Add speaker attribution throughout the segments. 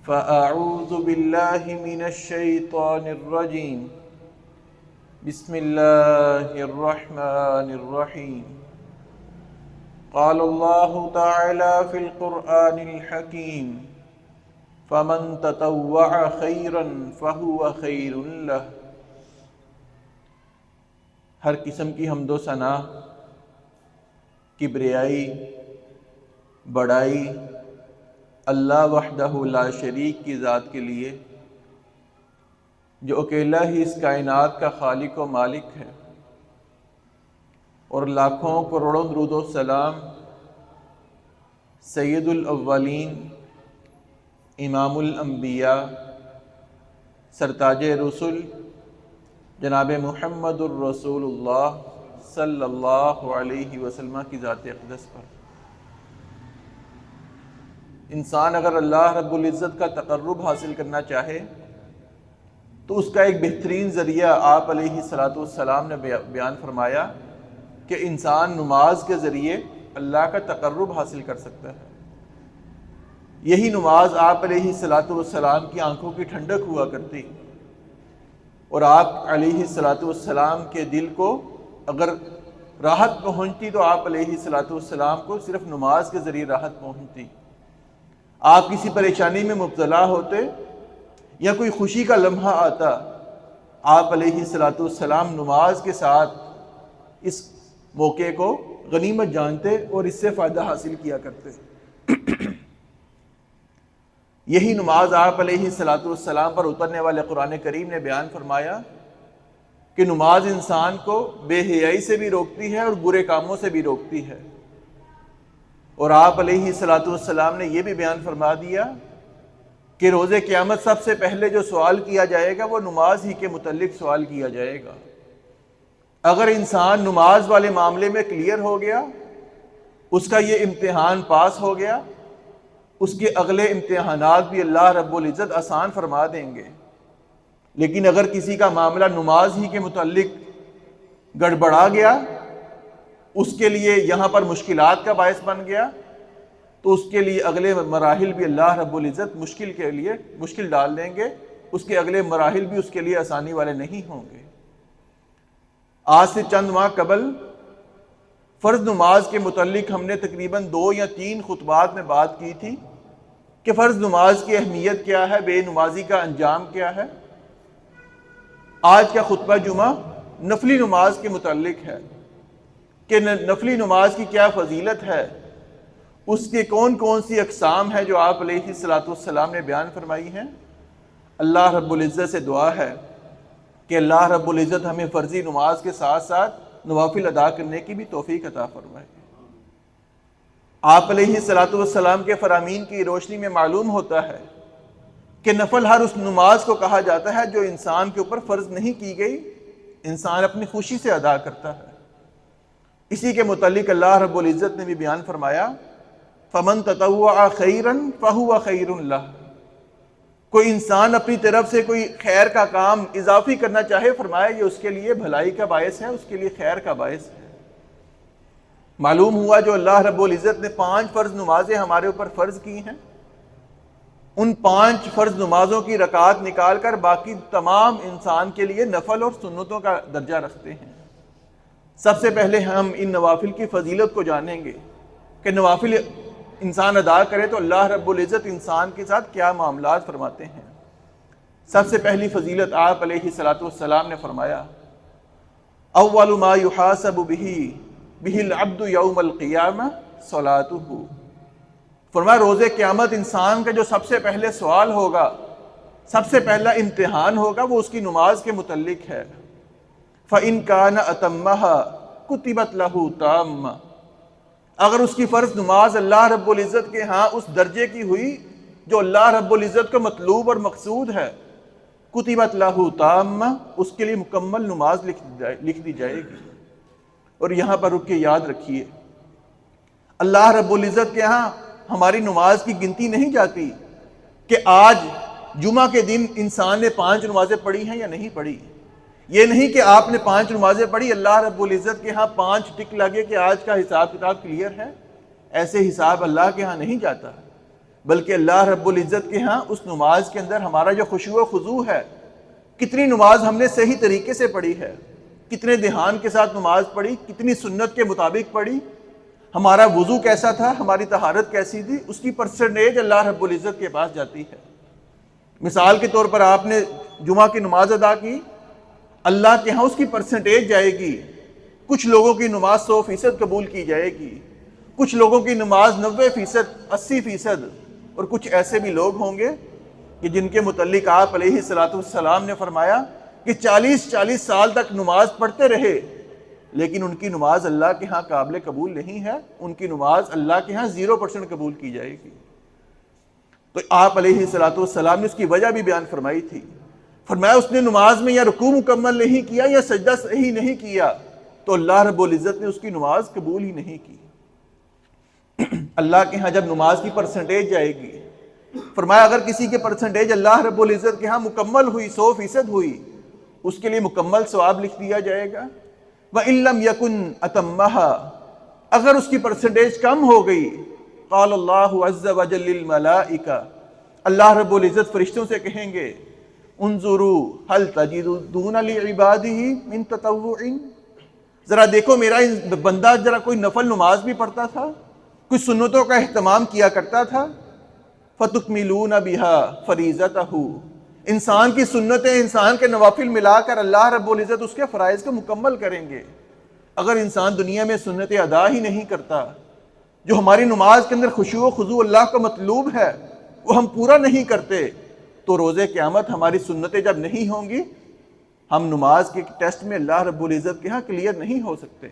Speaker 1: فأعوذ بالله من الشيطان الرجيم بسم الله الرحمن الرحيم قال الله تعالى في القرآن الحكيم فمن تطوع خيرا فهو خير له۔ ہر قسم کی حمد و ثنا، کبریائی، بڑائی اللہ وحدہ لا شریک کی ذات کے لیے، جو اکیلا ہی اس کائنات کا خالق و مالک ہے، اور لاکھوں کروڑوں درود و سلام سید الاولین، امام الانبیاء، سرتاج رسل جناب محمد الرسول اللہ صلی اللہ علیہ وسلم کی ذات اقدس پر۔ انسان اگر اللہ رب العزت کا تقرب حاصل کرنا چاہے تو اس کا ایک بہترین ذریعہ آپ علیہ الصلاۃ والسلام نے بیان فرمایا کہ انسان نماز کے ذریعے اللہ کا تقرب حاصل کر سکتا ہے۔ یہی نماز آپ علیہ الصلاۃ والسلام کی آنکھوں کی ٹھنڈک ہوا کرتی، اور آپ علیہ الصلاۃ والسلام کے دل کو اگر راحت پہنچتی تو آپ علیہ الصلاۃ والسلام کو صرف نماز کے ذریعے راحت پہنچتی۔ آپ کسی پریشانی میں مبتلا ہوتے یا کوئی خوشی کا لمحہ آتا، آپ علیہ الصلاۃ والسلام نماز کے ساتھ اس موقع کو غنیمت جانتے اور اس سے فائدہ حاصل کیا کرتے۔ یہی نماز آپ علیہ الصلاۃ والسلام پر اترنے والے قرآن کریم نے بیان فرمایا کہ نماز انسان کو بے حیائی سے بھی روکتی ہے اور برے کاموں سے بھی روکتی ہے۔ اور آپ علیہ الصلاۃ والسلام نے یہ بھی بیان فرما دیا کہ روز قیامت سب سے پہلے جو سوال کیا جائے گا وہ نماز ہی کے متعلق سوال کیا جائے گا۔ اگر انسان نماز والے معاملے میں کلیئر ہو گیا، اس کا یہ امتحان پاس ہو گیا، اس کے اگلے امتحانات بھی اللہ رب العزت آسان فرما دیں گے۔ لیکن اگر کسی کا معاملہ نماز ہی کے متعلق گڑبڑا گیا، اس کے لیے یہاں پر مشکلات کا باعث بن گیا، تو اس کے لیے اگلے مراحل بھی اللہ رب العزت مشکل ڈال دیں گے، اس کے اگلے مراحل بھی اس کے لیے آسانی والے نہیں ہوں گے۔ آج سے چند ماہ قبل فرض نماز کے متعلق ہم نے تقریباً 2 یا 3 خطبات میں بات کی تھی کہ فرض نماز کی اہمیت کیا ہے، بے نمازی کا انجام کیا ہے۔ آج کا خطبہ جمعہ نفلی نماز کے متعلق ہے کہ نفلی نماز کی کیا فضیلت ہے، اس کے کون کون سی اقسام ہیں جو آپ علیہ الصلاۃ والسلام نے بیان فرمائی ہیں۔ اللہ رب العزت سے دعا ہے کہ اللہ رب العزت ہمیں فرضی نماز کے ساتھ ساتھ نوافل ادا کرنے کی بھی توفیق عطا فرمائے۔ آپ علیہ الصلاۃ والسلام کے فرامین کی روشنی میں معلوم ہوتا ہے کہ نفل ہر اس نماز کو کہا جاتا ہے جو انسان کے اوپر فرض نہیں کی گئی، انسان اپنی خوشی سے ادا کرتا ہے۔ اسی کے متعلق اللہ رب العزت نے بھی بیان فرمایا فَمَن تَطَوَّعَ خَيْرًا فَهُوَ خَيْرٌ لَهُ۔ کوئی انسان اپنی طرف سے کوئی خیر کا کام اضافی کرنا چاہے، فرمایا یہ اس کے لیے بھلائی کا باعث ہے، اس کے لیے خیر کا باعث ہے۔ معلوم ہوا جو اللہ رب العزت نے 5 فرض نمازیں ہمارے اوپر فرض کی ہیں، ان 5 فرض نمازوں کی رکعات نکال کر باقی تمام انسان کے لیے نفل اور سنتوں کا درجہ رکھتے ہیں۔ سب سے پہلے ہم ان نوافل کی فضیلت کو جانیں گے کہ نوافل انسان ادا کرے تو اللہ رب العزت انسان کے ساتھ کیا معاملات فرماتے ہیں۔ سب سے پہلی فضیلت آپ علیہ الصلاۃ والسلام نے فرمایا اول ما یحاسب بہ العبد یوم القیامہ صلاتہ۔ فرمایا روز قیامت انسان کا جو سب سے پہلے سوال ہوگا، سب سے پہلا امتحان ہوگا، وہ اس کی نماز کے متعلق ہے۔ فَإِن كَانَ أَتَمَّهَا كُتِبَتْ لَهُ تَامَّةً۔ اگر اس کی فرض نماز اللہ رب العزت کے ہاں اس درجے کی ہوئی جو اللہ رب العزت کو مطلوب اور مقصود ہے، کتبت لہ تامہ، اس کے لیے مکمل نماز لکھ دی جائے گی۔ اور یہاں پر رک کے یاد رکھیے، اللہ رب العزت کے ہاں ہماری نماز کی گنتی نہیں جاتی کہ آج جمعہ کے دن انسان نے 5 نمازیں پڑھی ہیں یا نہیں پڑھی۔ یہ نہیں کہ آپ نے 5 نمازیں پڑھی، اللہ رب العزت کے ہاں 5 ٹک لگے کہ آج کا حساب کتاب کلیئر ہے۔ ایسے حساب اللہ کے ہاں نہیں جاتا۔ بلکہ اللہ رب العزت کے ہاں اس نماز کے اندر ہمارا جو خشوع و خضوع ہے، کتنی نماز ہم نے صحیح طریقے سے پڑھی ہے، کتنے دھیان کے ساتھ نماز پڑھی، کتنی سنت کے مطابق پڑھی، ہمارا وضو کیسا تھا، ہماری طہارت کیسی تھی، اس کی پرسنٹیج اللہ رب العزت کے پاس جاتی ہے۔ مثال کے طور پر آپ نے جمعہ کی نماز ادا کی، اللہ کے ہاں اس کی پرسنٹیج جائے گی۔ کچھ لوگوں کی نماز 100% قبول کی جائے گی، کچھ لوگوں کی نماز 90%، 80%، اور کچھ ایسے بھی لوگ ہوں گے کہ جن کے متعلق آپ علیہ الصلوۃ والسلام نے فرمایا کہ 40 سال تک نماز پڑھتے رہے لیکن ان کی نماز اللہ کے ہاں قابل قبول نہیں ہے، ان کی نماز اللہ کے ہاں 0% قبول کی جائے گی۔ تو آپ علیہ الصلوۃ والسلام نے اس کی وجہ بھی بیان فرمائی تھی، فرمایا اس نے نماز میں یا رکوع مکمل نہیں کیا یا سجدہ صحیح نہیں کیا تو اللہ رب العزت نے اس کی نماز قبول ہی نہیں کی۔ اللہ کے ہاں جب نماز کی پرسنٹیج جائے گی، فرمایا اگر کسی کے پرسنٹیج اللہ رب العزت کے ہاں مکمل ہوئی، 100% ہوئی، اس کے لیے مکمل ثواب لکھ دیا جائے گا۔ وَإِن لَمْ يَكُنْ أَتَمَّهَا، اگر اس کی پرسنٹیج کم ہو گئی، قال اللہ عز وجل للملائکہ، اللہ رب العزت فرشتوں سے کہیں گے انظروا هل تجدون لعباده من تطوع، ذرا دیکھو میرا بندہ ذرا کوئی نفل نماز بھی پڑھتا تھا، کچھ سنتوں کا اہتمام کیا کرتا تھا، فَتُكْمِلُونَ بِهَا فَرِيضَتَهُ، انسان کی سنتیں، انسان کے نوافل ملا کر اللہ رب العزت اس کے فرائض کو مکمل کریں گے۔ اگر انسان دنیا میں سنتیں ادا ہی نہیں کرتا، جو ہماری نماز کے اندر خشوع و خضوع اللہ کا مطلوب ہے وہ ہم پورا نہیں کرتے، تو روز قیامت ہماری سنتیں جب نہیں ہوں گی، ہم نماز کے ٹیسٹ میں اللہ رب العزت کے ہاں کلیئر نہیں ہو سکتے۔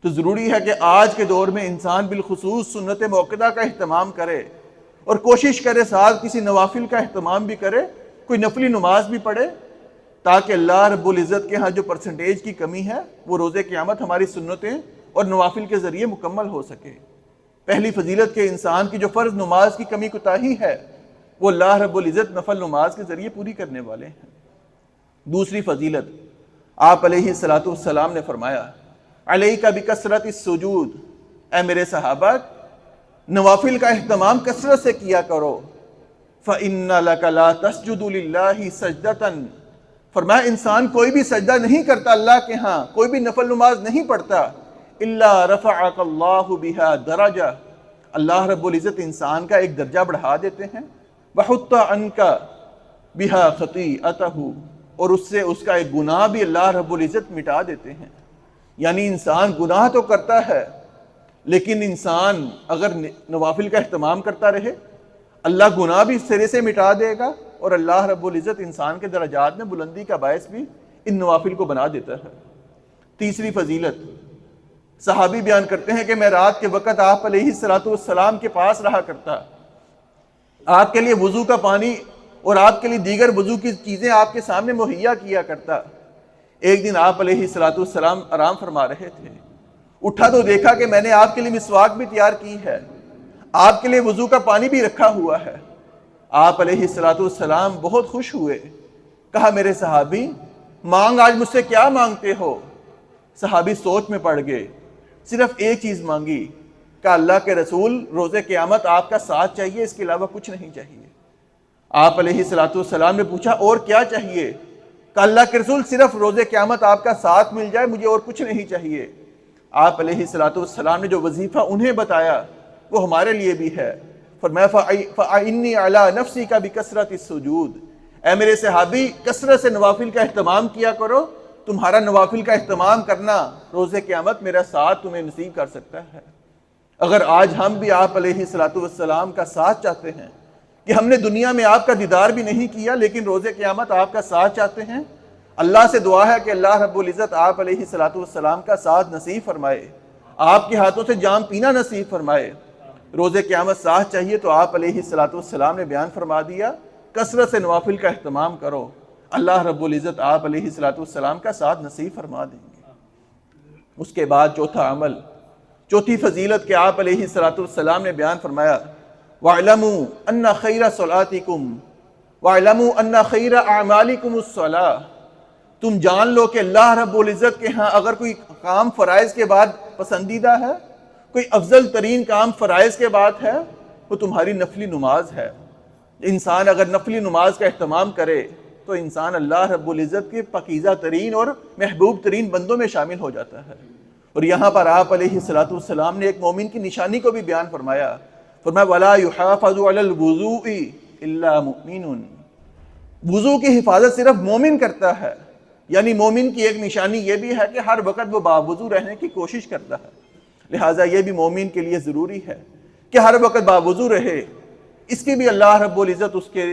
Speaker 1: تو ضروری ہے کہ آج کے دور میں انسان بالخصوص سنت موقدہ کا اہتمام کرے اور کوشش کرے ساتھ کسی نوافل کا اہتمام بھی کرے، کوئی نفلی نماز بھی پڑھے، تاکہ اللہ رب العزت کے ہاں جو پرسنٹیج کی کمی ہے وہ روز قیامت ہماری سنتیں اور نوافل کے ذریعے مکمل ہو سکے۔ پہلی فضیلت کے انسان کی جو فرض نماز کی کمی کوتاہی ہے وہ اللہ رب العزت نفل نماز کے ذریعے پوری کرنے والے ہیں۔ دوسری فضیلت، آپ علیہ الصلوۃ والسلام نے فرمایا علیک بکثرت السجود، اے میرے صحابہ نوافل کا اہتمام کثرت سے کیا کرو، فإن لک لا تسجد للہ سجدۃ، فرمایا انسان کوئی بھی سجدہ نہیں کرتا اللہ کے ہاں، کوئی بھی نفل نماز نہیں پڑھتا، الا رفعک اللہ بہا درجہ، اللہ رب العزت انسان کا ایک درجہ بڑھا دیتے ہیں، وحط عنک بہا خطیئتہ، اور اس سے اس کا ایک گناہ بھی اللہ رب العزت مٹا دیتے ہیں۔ یعنی انسان گناہ تو کرتا ہے لیکن انسان اگر نوافل کا اہتمام کرتا رہے، اللہ گناہ بھی سرے سے مٹا دے گا اور اللہ رب العزت انسان کے درجات میں بلندی کا باعث بھی ان نوافل کو بنا دیتا ہے۔ تیسری فضیلت، صحابی بیان کرتے ہیں کہ میں رات کے وقت آپ علیہ الصلوۃ والسلام کے پاس رہا کرتا، آپ کے لیے وضو کا پانی اور آپ کے لیے دیگر وضو کی چیزیں آپ کے سامنے مہیا کیا کرتا۔ ایک دن آپ علیہ الصلوۃ والسلام آرام فرما رہے تھے، اٹھا تو دیکھا کہ میں نے آپ کے لیے مسواک بھی تیار کی ہے، آپ کے لیے وضو کا پانی بھی رکھا ہوا ہے۔ آپ علیہ الصلوۃ والسلام بہت خوش ہوئے، کہا میرے صحابی مانگ، آج مجھ سے کیا مانگتے ہو؟ صحابی سوچ میں پڑ گئے، صرف ایک چیز مانگی کہ اللہ کے رسول روز قیامت آپ کا ساتھ چاہیے، اس کے علاوہ کچھ نہیں چاہیے۔ آپ علیہ الصلوۃ والسلام نے پوچھا اور کیا چاہیے؟ کہ اللہ کے رسول صرف روز قیامت آپ کا ساتھ مل جائے، مجھے اور کچھ نہیں چاہیے۔ آپ علیہ الصلوۃ والسلام نے جو وظیفہ انہیں بتایا وہ ہمارے لیے بھی ہے، فرمایا فَإِنِّي عَلَىٰ نَفْسِكَ بِكَثْرَةِ السُّجُودِ، اے میرے صحابی کثرت سے نوافل کا اہتمام کیا کرو، تمہارا نوافل کا اہتمام کرنا روز قیامت میرا ساتھ تمہیں نصیب کر سکتا ہے۔ اگر آج ہم بھی آپ علیہ الصلوۃ والسلام کا ساتھ چاہتے ہیں کہ ہم نے دنیا میں آپ کا دیدار بھی نہیں کیا لیکن روز قیامت آپ کا ساتھ چاہتے ہیں، اللہ سے دعا ہے کہ اللہ رب العزت آپ علیہ الصلوۃ والسلام کا ساتھ نصیب فرمائے، آپ کے ہاتھوں سے جام پینا نصیب فرمائے۔ روز قیامت ساتھ چاہیے تو آپ علیہ الصلوۃ والسلام نے بیان فرما دیا کثرت سے نوافل کا اہتمام کرو، اللہ رب العزت آپ علیہ الصلوۃ والسلام کا ساتھ نصیب فرما دیں گے۔ اس کے بعد چوتھا عمل، چوتھی فضیلت کہ آپ علیہ الصلوۃ والسلام نے بیان فرمایا وَاعْلَمُوا أَنَّ خَيْرَ صَلَاتِكُمْ وَاعْلَمُوا أَنَّ خَيْرَ أَعْمَالِكُمُ الصَّلَاةُ، تم جان لو کہ اللہ رب العزت کے ہاں اگر کوئی کام فرائض کے بعد پسندیدہ ہے، کوئی افضل ترین کام فرائض کے بعد ہے وہ تمہاری نفلی نماز ہے۔ انسان اگر نفلی نماز کا اہتمام کرے تو انسان اللہ رب العزت کے پاکیزہ ترین اور محبوب ترین بندوں میں شامل ہو جاتا ہے۔ اور یہاں پر آپ علیہ الصلوۃ والسلام نے ایک مومن کی نشانی کو بھی بیان فرمایا، فرمایا وَلَا يُحَافَظُ عَلَى الْوُضُوءِ إِلَّا مُؤْمِنٌ، وضو کی حفاظت صرف مومن کرتا ہے۔ یعنی مومن کی ایک نشانی یہ بھی ہے کہ ہر وقت وہ باوضو رہنے کی کوشش کرتا ہے، لہٰذا یہ بھی مومن کے لیے ضروری ہے کہ ہر وقت باوضو رہے۔ اس کی بھی اللہ رب العزت اس کے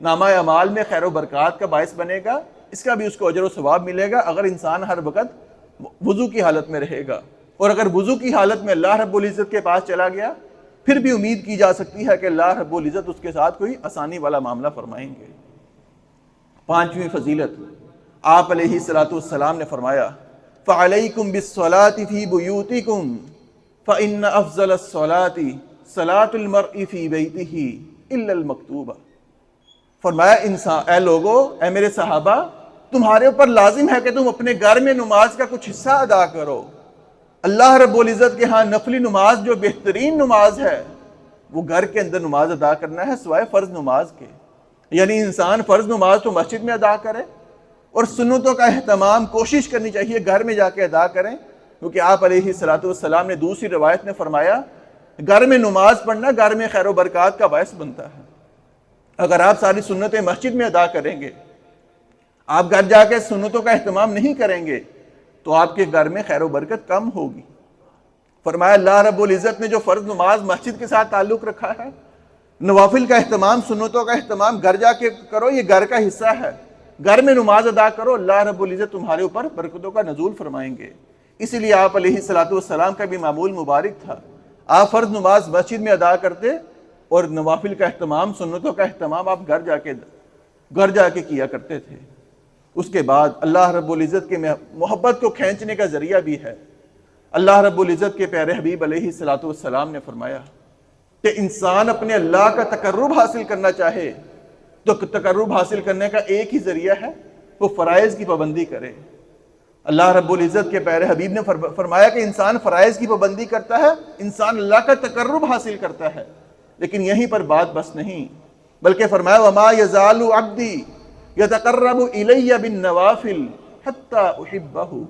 Speaker 1: نامہ اعمال میں خیر و برکات کا باعث بنے گا، اس کا بھی اس کو اجر و ثواب ملے گا اگر انسان ہر وقت وضو کی حالت میں رہے گا۔ اور اگر وضو کی حالت میں اللہ رب العزت کے پاس چلا گیا پھر بھی امید کی جا سکتی ہے کہ اللہ رب العزت اس کے ساتھ کوئی آسانی والا معاملہ فرمائیں گے۔ پانچویں فضیلت، آپ علیہ الصلوۃ والسلام نے فرمایا فَعَلَيْكُمْ بِالصَّلَاةِ فِي بُيُوتِكُمْ فَإِنَّ أَفْضَلَ الصَّلَاةِ صَلَاةُ الْمَرْءِ فِي بَيْتِهِ إِلَّا الْمَكْتُوبَةَ، فرمایا اے لوگو، اے میرے صحابہ، تمہارے اوپر لازم ہے کہ تم اپنے گھر میں نماز کا کچھ حصہ ادا کرو۔ اللہ رب العزت کے ہاں نفلی نماز جو بہترین نماز ہے وہ گھر کے اندر نماز ادا کرنا ہے سوائے فرض نماز کے۔ یعنی انسان فرض نماز تو مسجد میں ادا کرے اور سنتوں کا اہتمام کوشش کرنی چاہیے گھر میں جا کے ادا کریں، کیونکہ آپ علیہ الصلوۃ والسلام نے دوسری روایت میں فرمایا گھر میں نماز پڑھنا گھر میں خیر و برکات کا باعث بنتا ہے۔ اگر آپ ساری سنتیں مسجد میں ادا کریں گے، آپ گھر جا کے سنتوں کا اہتمام نہیں کریں گے تو آپ کے گھر میں خیر و برکت کم ہوگی۔ فرمایا اللہ رب العزت نے جو فرض نماز مسجد کے ساتھ تعلق رکھا ہے، نوافل کا اہتمام، سنتوں کا اہتمام گھر جا کے کرو، یہ گھر کا حصہ ہے۔ گھر میں نماز ادا کرو، اللہ رب العزت تمہارے اوپر برکتوں کا نزول فرمائیں گے۔ اسی لیے آپ علیہ الصلوۃ والسلام کا بھی معمول مبارک تھا، آپ فرض نماز مسجد میں ادا کرتے اور نوافل کا اہتمام، سنتوں کا اہتمام آپ گھر جا کے کیا کرتے تھے۔ اس کے بعد اللہ رب العزت کے محبت کو کھینچنے کا ذریعہ بھی ہے۔ اللہ رب العزت کے پیارے حبیب علیہ الصلوۃ والسلام نے فرمایا کہ انسان اپنے اللہ کا تقرب حاصل کرنا چاہے تو تقرب حاصل کرنے کا ایک ہی ذریعہ ہے، وہ فرائض کی پابندی کرے۔ اللہ رب العزت کے پیارے حبیب نے فرمایا کہ انسان فرائض کی پابندی کرتا ہے، انسان اللہ کا تقرب حاصل کرتا ہے۔ لیکن یہیں پر بات بس نہیں، بلکہ فرمایا وَمَا يَزَالُ عَبْدِي يَتَقَرَّبُ إِلَيَّ بِالنَّوَافِلِ حَتَّى أُحِبَّهُ،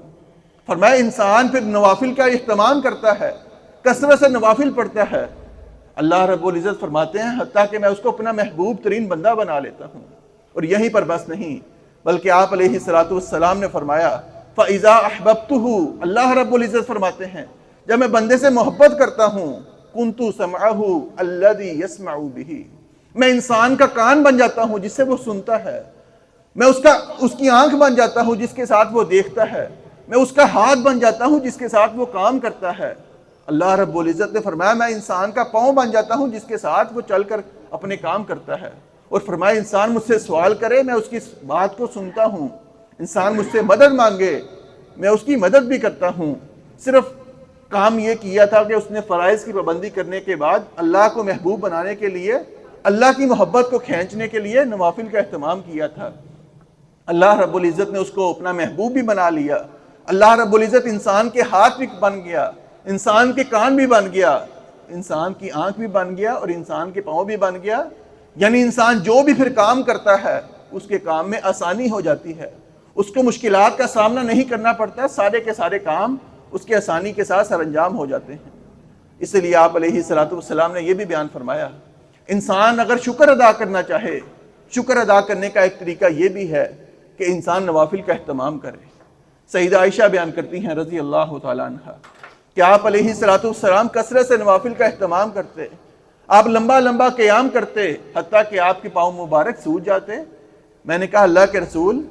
Speaker 1: فرمایا انسان پھر نوافل کا اہتمام کرتا ہے، کثرت سے نوافل پڑھتا ہے۔ اللہ رب العزت فرماتے ہیں حتیٰ کہ میں اس کو اپنا محبوب ترین بندہ بنا لیتا ہوں۔ اور یہیں پر بس نہیں، بلکہ آپ علیہ الصلوۃ والسلام نے فرمایا فَإِذَا أَحْبَبْتُهُ، اللہ رب العزت فرماتے ہیں جب میں بندے سے محبت کرتا ہوں كُنْتُ سَمْعَهُ الَّذِي يَسْمَعُ بِهِ، میں انسان کا کان بن جاتا ہوں جس سے وہ سنتا ہے، میں اس کی آنکھ بن جاتا ہوں جس کے ساتھ وہ دیکھتا ہے، میں اس کا ہاتھ بن جاتا ہوں جس کے ساتھ وہ کام کرتا ہے۔ اللہ رب العزت نے فرمایا میں انسان کا پاؤں بن جاتا ہوں جس کے ساتھ وہ چل کر اپنے کام کرتا ہے۔ اور فرمایا انسان مجھ سے سوال کرے میں اس کی بات کو سنتا ہوں، انسان مجھ سے مدد مانگے میں اس کی مدد بھی کرتا ہوں۔ صرف کام یہ کیا تھا کہ اس نے فرائض کی پابندی کرنے کے بعد اللہ کو محبوب بنانے کے لیے، اللہ کی محبت کو کھینچنے کے لیے نوافل کا اہتمام کیا تھا۔ اللہ رب العزت نے اس کو اپنا محبوب بھی بنا لیا۔ اللہ رب العزت انسان کے ہاتھ بھی بن گیا، انسان کے کان بھی بن گیا، انسان کی آنکھ بھی بن گیا اور انسان کے پاؤں بھی بن گیا۔ یعنی انسان جو بھی پھر کام کرتا ہے اس کے کام میں آسانی ہو جاتی ہے، اس کو مشکلات کا سامنا نہیں کرنا پڑتا، سارے کے سارے کام اس کے آسانی کے ساتھ سر انجام ہو جاتے ہیں۔ اس لیے آپ علیہ الصلوۃ والسلام نے یہ بھی بیان فرمایا انسان اگر شکر ادا کرنا چاہے، شکر ادا کرنے کا ایک طریقہ یہ بھی ہے کہ انسان نوافل کا اہتمام کرے۔ سیدہ عائشہ بیان کرتی ہیں رضی اللہ تعالیٰ عنہ کہ آپ علیہ الصلوۃ والسلام کثرت سے نوافل کا اہتمام کرتے، آپ لمبا لمبا قیام کرتے حتیٰ کہ آپ کے پاؤں مبارک سوج جاتے۔ میں نے کہا اللہ کے رسول،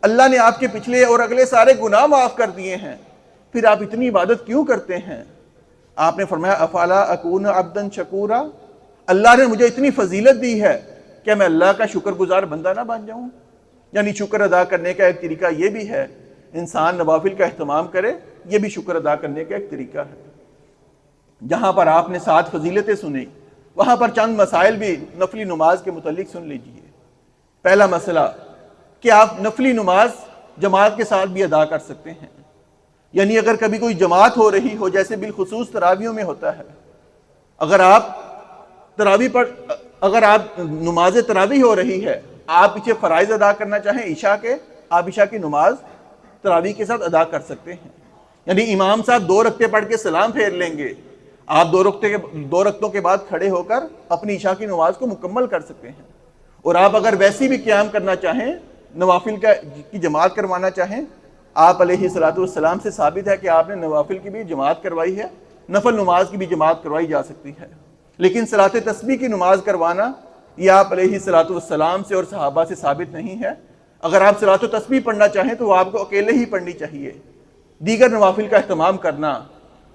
Speaker 1: اللہ نے آپ کے پچھلے اور اگلے سارے گناہ معاف کر دیے ہیں، پھر آپ اتنی عبادت کیوں کرتے ہیں؟ آپ نے فرمایا افلا اکون عبدا شکورا، اللہ نے مجھے اتنی فضیلت دی ہے کہ میں اللہ کا شکر گزار بندہ نہ بن جاؤں؟ یعنی شکر ادا کرنے کا ایک طریقہ یہ بھی ہے انسان نوافل کا اہتمام کرے، یہ بھی شکر ادا کرنے کا ایک طریقہ ہے۔ جہاں پر آپ نے 7 فضیلتیں سنی وہاں پر چند مسائل بھی نفلی نماز کے متعلق سن لیجئے۔ پہلا مسئلہ کہ آپ نفلی نماز جماعت کے ساتھ بھی ادا کر سکتے ہیں، یعنی اگر کبھی کوئی جماعت ہو رہی ہو، جیسے بالخصوص تراویحوں میں ہوتا ہے، اگر آپ تراویح پر اگر آپ نماز تراویح ہو رہی ہے، آپ پیچھے فرائض ادا کرنا چاہیں عشاء کے، آپ عشاء کی نماز تراویح کے ساتھ ادا کر سکتے ہیں۔ یعنی امام صاحب 2 رکعتیں پڑھ کے سلام پھیر لیں گے، آپ 2 رکعتوں کے بعد کھڑے ہو کر اپنی عشاء کی نماز کو مکمل کر سکتے ہیں۔ اور آپ اگر ویسی بھی قیام کرنا چاہیں، نوافل کی جماعت کروانا چاہیں، آپ علیہ الصلوۃ والسلام سے ثابت ہے کہ آپ نے نوافل کی بھی جماعت کروائی ہے، نفل نماز کی بھی جماعت کروائی جا سکتی ہے۔ لیکن صلاۃ تسبیح کی نماز کروانا یہ آپ علیہ الصلوۃ والسلام سے اور صحابہ سے ثابت نہیں ہے۔ اگر آپ صلاۃ تسبیح پڑھنا چاہیں تو وہ آپ کو اکیلے ہی پڑھنی چاہیے۔ دیگر نوافل کا اہتمام کرنا،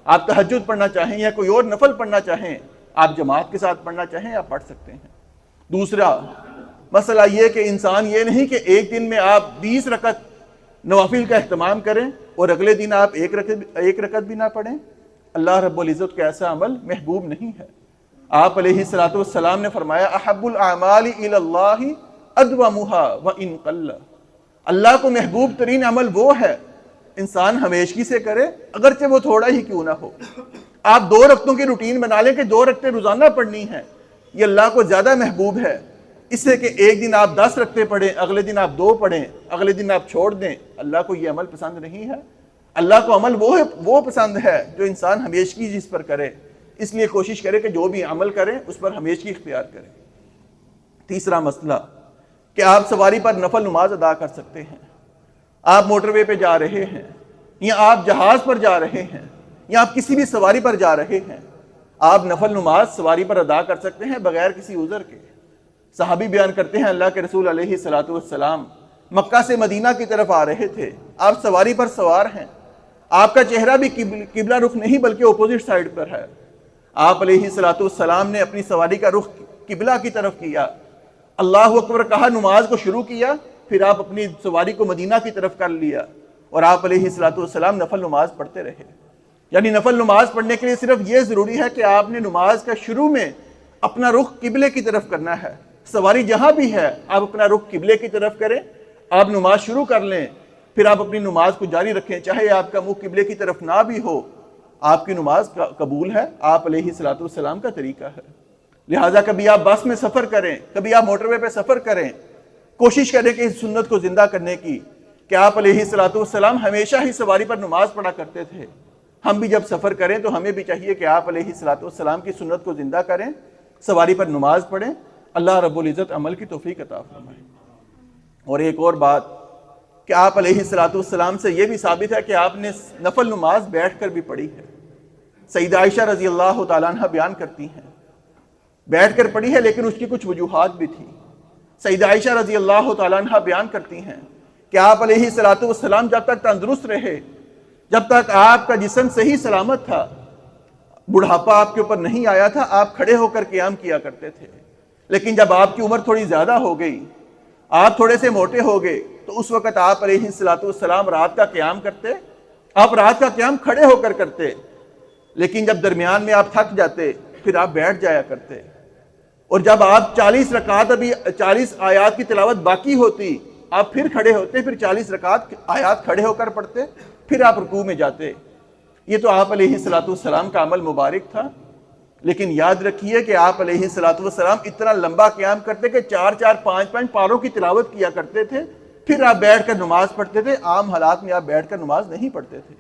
Speaker 1: آپ تہجد پڑھنا چاہیں یا کوئی اور نفل پڑھنا چاہیں، آپ جماعت کے ساتھ پڑھنا چاہیں آپ پڑھ سکتے ہیں۔ دوسرا مسئلہ یہ کہ انسان یہ نہیں کہ ایک دن میں آپ 20 رکعت نوافل کا اہتمام کریں اور اگلے دن آپ ایک رکعت بھی نہ پڑھیں۔ اللہ رب العزت کا ایسا عمل محبوب نہیں ہے۔ آپ علیہ الصلوۃ والسلام نے فرمایا احب الاعمال الی اللہ ادومها وان قل، اللہ کو محبوب ترین عمل وہ ہے انسان ہمیشگی سے کرے اگرچہ وہ تھوڑا ہی کیوں نہ ہو۔ آپ 2 رکعتوں کی روٹین بنا لیں کہ 2 رکعتیں روزانہ پڑھنی ہیں، یہ اللہ کو زیادہ محبوب ہے اس سے کہ ایک دن آپ 10 رکعتیں پڑھیں، اگلے دن آپ 2 پڑھیں، اگلے دن آپ چھوڑ دیں۔ اللہ کو یہ عمل پسند نہیں ہے۔ اللہ کو عمل وہ پسند ہے جو انسان ہمیشگی جس پر کرے، اس لیے کوشش کرے کہ جو بھی عمل کریں اس پر ہمیشگی اختیار کریں۔ تیسرا مسئلہ کہ آپ سواری پر نفل نماز ادا کر سکتے ہیں۔ آپ موٹر وے پہ جا رہے ہیں یا آپ جہاز پر جا رہے ہیں یا آپ کسی بھی سواری پر جا رہے ہیں، آپ نفل نماز سواری پر ادا کر سکتے ہیں بغیر کسی عذر کے۔ صحابی بیان کرتے ہیں اللہ کے رسول علیہ الصلوۃ والسلام مکہ سے مدینہ کی طرف آ رہے تھے، آپ سواری پر سوار ہیں، آپ کا چہرہ بھی قبلہ رخ نہیں بلکہ اپوزٹ سائڈ پر ہے۔ آپ علیہ الصلوۃ والسلام نے اپنی سواری کا رخ قبلہ کی طرف کیا، اللہ اکبر کہا، نماز کو شروع کیا، پھر آپ اپنی سواری کو مدینہ کی طرف کر لیا اور آپ علیہ الصلوۃ والسلام نفل نماز پڑھتے رہے۔ یعنی نفل نماز پڑھنے کے لیے صرف یہ ضروری ہے کہ آپ نے نماز کا شروع میں اپنا رخ قبلے کی طرف کرنا ہے۔ سواری جہاں بھی ہے آپ اپنا رخ قبلے کی طرف کریں، آپ نماز شروع کر لیں، پھر آپ اپنی نماز کو جاری رکھیں، چاہے آپ کا منہ قبلے کی طرف نہ بھی ہو، آپ کی نماز قبول ہے، آپ علیہ الصلوۃ والسلام کا طریقہ ہے۔ لہٰذا کبھی آپ بس میں سفر کریں، کبھی آپ موٹر وے پہ سفر کریں، کوشش کریں کہ اس سنت کو زندہ کرنے کی کہ آپ علیہ الصلوۃ والسلام ہمیشہ ہی سواری پر نماز پڑھا کرتے تھے۔ ہم بھی جب سفر کریں تو ہمیں بھی چاہیے کہ آپ علیہ الصلوۃ والسلام کی سنت کو زندہ کریں، سواری پر نماز پڑھیں۔ اللہ رب العزت عمل کی توفیق عطا فرمائے۔ اور ایک اور بات کہ آپ علیہ الصلوۃ والسلام سے یہ بھی ثابت ہے کہ آپ نے نفل نماز بیٹھ کر بھی پڑھی ہے۔ سیدہ عائشہ رضی اللہ تعالیٰ عنہ بیان کرتی ہیں بیٹھ کر پڑھی ہے، لیکن اس کی کچھ وجوہات بھی تھی۔ سیدہ عائشہ رضی اللہ تعالیٰ عنہ بیان کرتی ہیں کہ آپ علیہ الصلوۃ والسلام جب تک تندرست رہے، جب تک آپ کا جسم صحیح سلامت تھا، بڑھاپا آپ کے اوپر نہیں آیا تھا، آپ کھڑے ہو کر قیام کیا کرتے تھے۔ لیکن جب آپ کی عمر تھوڑی زیادہ ہو گئی، آپ تھوڑے سے موٹے ہو گئے، تو اس وقت آپ علیہ الصلوۃ والسلام رات کا قیام کرتے، آپ رات کا قیام کھڑے ہو کر کرتے، لیکن جب درمیان میں آپ تھک جاتے پھر آپ بیٹھ جایا کرتے، اور جب آپ 40 رکعت ابھی 40 آیات کی تلاوت باقی ہوتی، آپ پھر کھڑے ہوتے، پھر 40 رکعت آیات کھڑے ہو کر پڑھتے، پھر آپ رکوع میں جاتے۔ یہ تو آپ علیہ الصلوۃ والسلام کا عمل مبارک تھا۔ لیکن یاد رکھیے کہ آپ علیہ الصلوۃ والسلام اتنا لمبا قیام کرتے کہ 4 5 پاروں کی تلاوت کیا کرتے تھے، پھر آپ بیٹھ کر نماز پڑھتے تھے۔ عام حالات میں آپ بیٹھ کر نماز نہیں پڑھتے تھے۔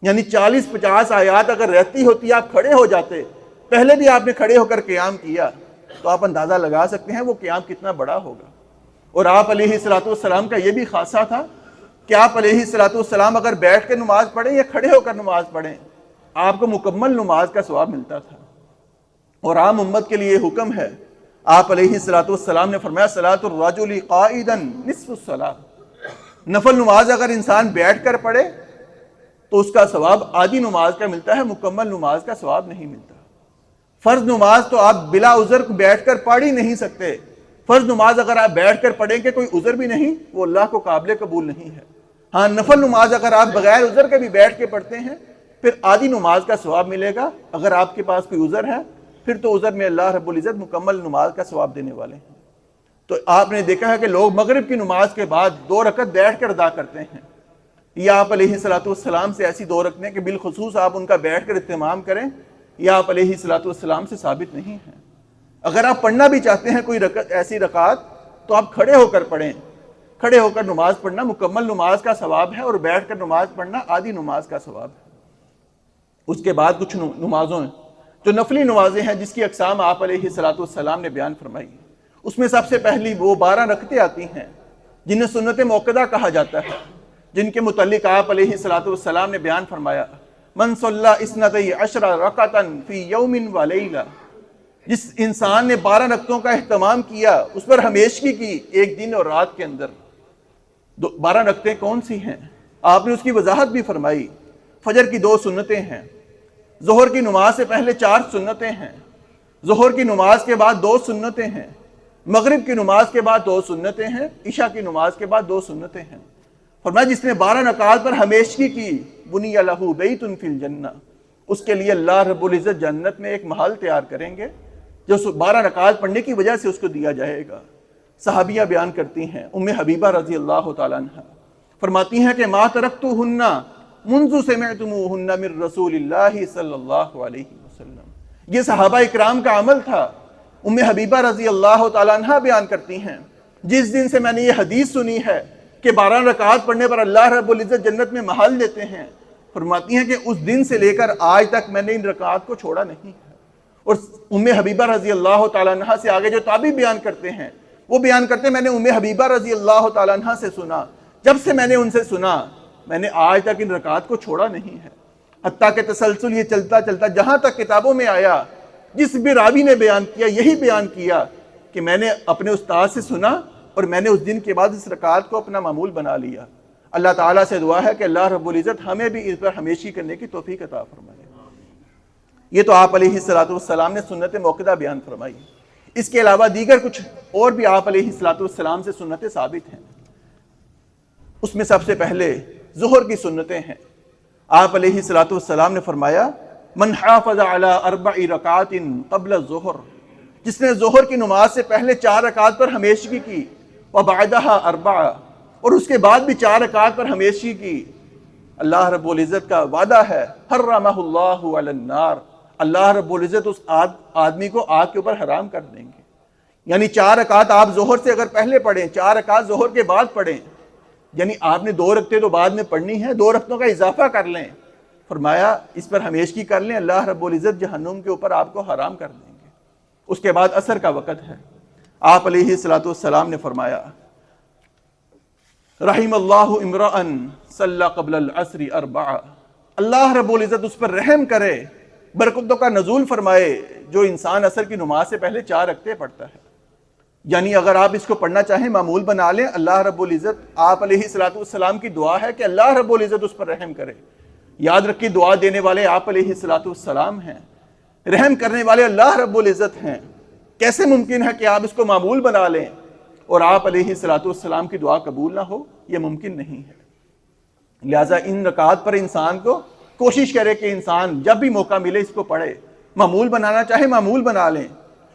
Speaker 1: یعنی 40 50 آیات اگر رہتی ہوتی آپ کھڑے ہو جاتے، پہلے بھی آپ نے کھڑے ہو کر قیام کیا، تو آپ اندازہ لگا سکتے ہیں وہ قیام کتنا بڑا ہوگا۔ اور آپ علیہ الصلوۃ والسلام کا یہ بھی خاصہ تھا کہ آپ علیہ الصلوۃ والسلام اگر بیٹھ کے نماز پڑھیں یا کھڑے ہو کر نماز پڑھیں، آپ کو مکمل نماز کا ثواب ملتا تھا۔ اور عام امت کے لیے حکم ہے، آپ علیہ الصلوۃ والسلام نے فرمایا صلاۃ الرجل قائدا نصف الصلاۃ، نفل نماز اگر انسان بیٹھ کر پڑھے تو اس کا ثواب آدھی نماز کا ملتا ہے، مکمل نماز کا ثواب نہیں ملتا۔ فرض نماز تو آپ بلا عذر بیٹھ کر پڑھ ہی نہیں سکتے۔ فرض نماز اگر آپ بیٹھ کر پڑھیں کہ کوئی عذر بھی نہیں، وہ اللہ کو قابل قبول نہیں ہے۔ ہاں، نفل نماز اگر آپ بغیر عذر کے بھی بیٹھ کے پڑھتے ہیں پھر آدھی نماز کا ثواب ملے گا۔ اگر آپ کے پاس کوئی عذر ہے پھر تو عذر میں اللہ رب العزت مکمل نماز کا ثواب دینے والے ہیں۔ تو آپ نے دیکھا ہے کہ لوگ مغرب کی نماز کے بعد 2 رکعت بیٹھ کر ادا کرتے ہیں۔ یہ آپ علیہ الصلوۃ والسلام سے ایسی 2 رکعتیں کہ بالخصوص آپ ان کا بیٹھ کر اہتمام کریں، یہ آپ علیہ الصلوۃ والسلام سے ثابت نہیں ہے۔ اگر آپ پڑھنا بھی چاہتے ہیں کوئی ایسی رکعت تو آپ کھڑے ہو کر پڑھیں. کھڑے ہو کر نماز پڑھنا مکمل نماز کا ثواب ہے اور بیٹھ کر نماز پڑھنا آدھی نماز کا ثواب ہے. اس کے بعد کچھ نمازوں جو نفلی نمازیں ہیں جس کی اقسام آپ علیہ الصلوۃ والسلام نے بیان فرمائی. اس میں سب سے پہلی وہ 12 رکعتیں آتی ہیں جنہیں سنت موقدہ کہا جاتا ہے، جن کے متعلق آپ علیہ الصلوۃ والسلام نے بیان فرمایا من صلی 12 رکعۃ فی یوم و لیلہ، جس انسان نے 12 رکعتوں کا اہتمام کیا، اس پر ہمیشگی کی ایک دن اور رات کے اندر. 12 رکعتیں کون سی ہیں؟ آپ نے اس کی وضاحت بھی فرمائی. فجر کی 2 سنتیں ہیں، ظہر کی نماز سے پہلے 4 سنتیں ہیں، ظہر کی نماز کے بعد 2 سنتیں ہیں، مغرب کی نماز کے بعد 2 سنتیں ہیں، عشاء کی نماز کے بعد 2 سنتیں ہیں. فرمایا جس نے 12 رکعات پر ہمیشگی کی بنی لہ بیت فی الجنہ، اس کے لیے اللہ رب العزت جنت میں ایک محل تیار کریں گے جو 12 رکعات پڑھنے کی وجہ سے اس کو دیا جائے گا. صحابیہ بیان کرتی ہیں، ام حبیبہ رضی اللہ تعالیٰ عنہ فرماتی ہیں کہ ما ترکتہن منذ سمعتموہن من رسول اللہ صلی اللہ علیہ وسلم. یہ صحابہ اکرام کا عمل تھا. ام حبیبہ رضی اللہ تعالیٰ عنہ بیان کرتی ہیں جس دن سے میں نے یہ حدیث سنی ہے کہ 12 رکعات پڑھنے پر اللہ رب العزت جنت میں محل دیتے ہیں، فرماتی ہیں کہ اس دن سے لے کر آج تک میں نے ان رکعات کو چھوڑا نہیں ہے. اور ام حبیبہ رضی اللہ تعالیٰ عنہ سے آگے جو تابعی بیان کرتے ہیں وہ بیان کرتے ہیں میں نے ام حبیبہ رضی اللہ تعالیٰ عنہ سے سنا، جب سے میں نے ان سے سنا میں نے آج تک ان رکعات کو چھوڑا نہیں ہے. حتیٰ کہ تسلسل یہ چلتا چلتا جہاں تک کتابوں میں آیا، جس بھی راوی نے بیان کیا یہی بیان کیا کہ میں نے اپنے استاد سے سنا اور میں نے اس دن کے بعد اس رکعات کو اپنا معمول بنا لیا. اللہ تعالیٰ سے دعا ہے کہ اللہ رب العزت ہمیں بھی اس پر ہمیشگی کرنے کی توفیق عطا فرمائے. یہ تو آپ علیہ الصلوۃ والسلام نے سنت موقدہ بیان فرمائی. اس کے علاوہ دیگر کچھ اور بھی آپ علیہ الصلوۃ والسلام سے سنتیں ثابت ہیں. اس میں سب سے پہلے ظہر کی سنتیں ہیں. آپ علیہ الصلوۃ والسلام نے فرمایا من حافظ علی 4 رکعات قبل الظہر، جس نے ظہر کی نماز سے پہلے 4 رکعات پر ہمیشگی کی، وبعدها 4، اور اس کے بعد بھی 4 رکعات پر ہمیشگی کی، اللہ رب العزت کا وعدہ ہے حرمہ اللہ علی النار، اللہ رب العزت اس آدمی کو آگ کے اوپر حرام کر دیں گے. یعنی 4 رکعات آپ ظہر سے اگر پہلے پڑھیں، 4 رکعات ظہر کے بعد پڑھیں، یعنی آپ نے 2 رکعتیں تو بعد میں پڑھنی ہے، 2 رکعتوں کا اضافہ کر لیں. فرمایا اس پر ہمیشگی کر لیں، اللہ رب العزت جہنم کے اوپر آپ کو حرام کر دیں گے. اس کے بعد عصر کا وقت ہے. آپ علیہ الصلوۃ والسلام نے فرمایا رحم اللہ امرأ صلی قبل العصر 4، اللہ رب العزت اس پر رحم کرے، برکتوں کا نزول فرمائے جو انسان عصر کی نماز سے پہلے 4 رکعتیں پڑھتا ہے. یعنی اگر آپ اس کو پڑھنا چاہیں معمول بنا لیں. اللہ رب العزت آپ علیہ الصلوۃ والسلام کی دعا ہے کہ اللہ رب العزت اس پر رحم کرے. یاد رکھیے دعا دینے والے آپ علیہ الصلوۃ والسلام ہیں، رحم کرنے والے اللہ رب العزت ہیں. کیسے ممکن ہے کہ آپ اس کو معمول بنا لیں اور آپ علیہ الصلوۃ والسلام کی دعا قبول نہ ہو؟ یہ ممکن نہیں ہے. لہٰذا ان رکعات پر انسان کو کوشش کرے کہ انسان جب بھی موقع ملے اس کو پڑھے. معمول بنانا چاہے معمول بنا لیں،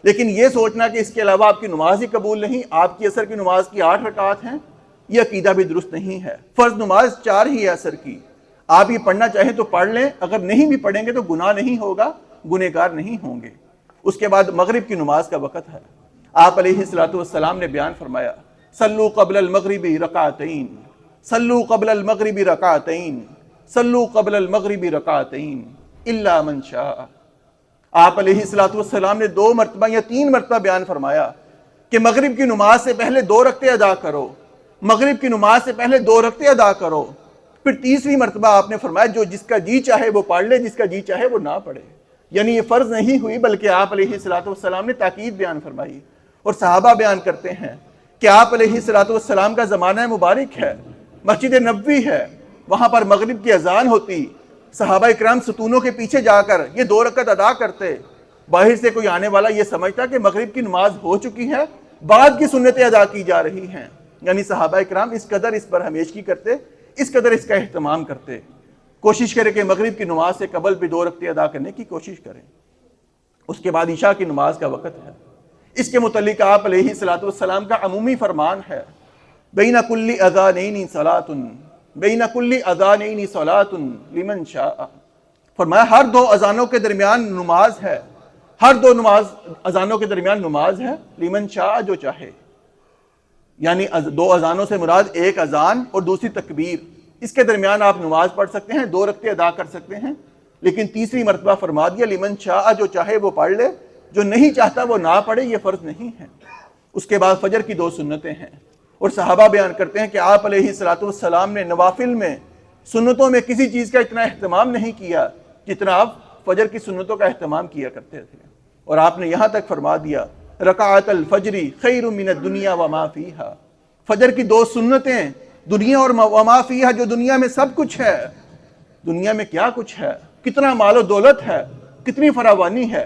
Speaker 1: لیکن یہ سوچنا کہ اس کے علاوہ آپ کی نماز ہی قبول نہیں، آپ کی عصر کی نماز کی 8 رکعات ہیں، یہ عقیدہ بھی درست نہیں ہے. فرض نماز 4 ہی ہے عصر کی. آپ یہ پڑھنا چاہیں تو پڑھ لیں، اگر نہیں بھی پڑھیں گے تو گناہ نہیں ہوگا، گنہگار نہیں ہوں گے. اس کے بعد مغرب کی نماز کا وقت ہے. آپ علیہ الصلوۃ والسلام نے بیان فرمایا صلوا قبل المغرب رکعتین، صلوا قبل المغرب رکعتین، صلوا قبل المغرب رکعتین الا من شاء. آپ علیہ الصلوۃ والسلام نے 2 مرتبہ یا 3 مرتبہ بیان فرمایا کہ مغرب کی نماز سے پہلے 2 رکعتیں ادا کرو، مغرب کی نماز سے پہلے 2 رکعتیں ادا کرو. پھر تیسری مرتبہ آپ نے فرمایا جو جس کا جی چاہے وہ پڑھ لے، جس کا جی چاہے وہ نہ پڑھے. یعنی یہ فرض نہیں ہوئی بلکہ آپ علیہ الصلوۃ والسلام نے تاکید بیان فرمائی. اور صحابہ بیان کرتے ہیں کہ آپ علیہ الصلوۃ والسلام کا زمانہ مبارک ہے، مسجد نبوی ہے، وہاں پر مغرب کی اذان ہوتی، صحابہ اکرام ستونوں کے پیچھے جا کر یہ 2 رکعت ادا کرتے. باہر سے کوئی آنے والا یہ سمجھتا کہ مغرب کی نماز ہو چکی ہے، بعد کی سنتیں ادا کی جا رہی ہیں. یعنی صحابہ اکرام اس قدر اس پر ہمیشگی کرتے، اس قدر اس کا اہتمام کرتے. کوشش کریں کہ مغرب کی نماز سے قبل بھی 2 رکعتیں ادا کرنے کی کوشش کریں. اس کے بعد عشاء کی نماز کا وقت ہے. اس کے متعلق آپ علیہ الصلوۃ والسلام کا عمومی فرمان ہے بین کل اذانین صلاۃ، بین کل اذانین صلاۃ لمن شاء. فرمایا ہر 2 اذانوں کے درمیان نماز ہے ہر دو نماز اذانوں کے درمیان نماز ہے، لیمن شاء جو چاہے، یعنی دو اذانوں سے مراد ایک اذان اور دوسری تکبیر، اس کے درمیان آپ نماز پڑھ سکتے ہیں، 2 رکعتیں ادا کر سکتے ہیں، لیکن تیسری مرتبہ فرما دیا لیمن شاء جو چاہے وہ پڑھ لے، جو نہیں چاہتا وہ نہ پڑھے، یہ فرض نہیں ہے۔ اس کے بعد فجر کی 2 سنتیں ہیں، اور صحابہ بیان کرتے ہیں کہ آپ علیہ الصلوۃ والسلام نے نوافل میں سنتوں میں کسی چیز کا اتنا اہتمام نہیں کیا جتنا آپ فجر کی سنتوں کا اہتمام کیا کرتے تھے، اور آپ نے یہاں تک فرما دیا رکعت الفجر خیر من الدنیا وما فیہا، فجر کی 2 سنتیں دنیا اور وما فیہا، جو دنیا میں سب کچھ ہے، دنیا میں کیا کچھ ہے، کتنا مال و دولت ہے، کتنی فراوانی ہے،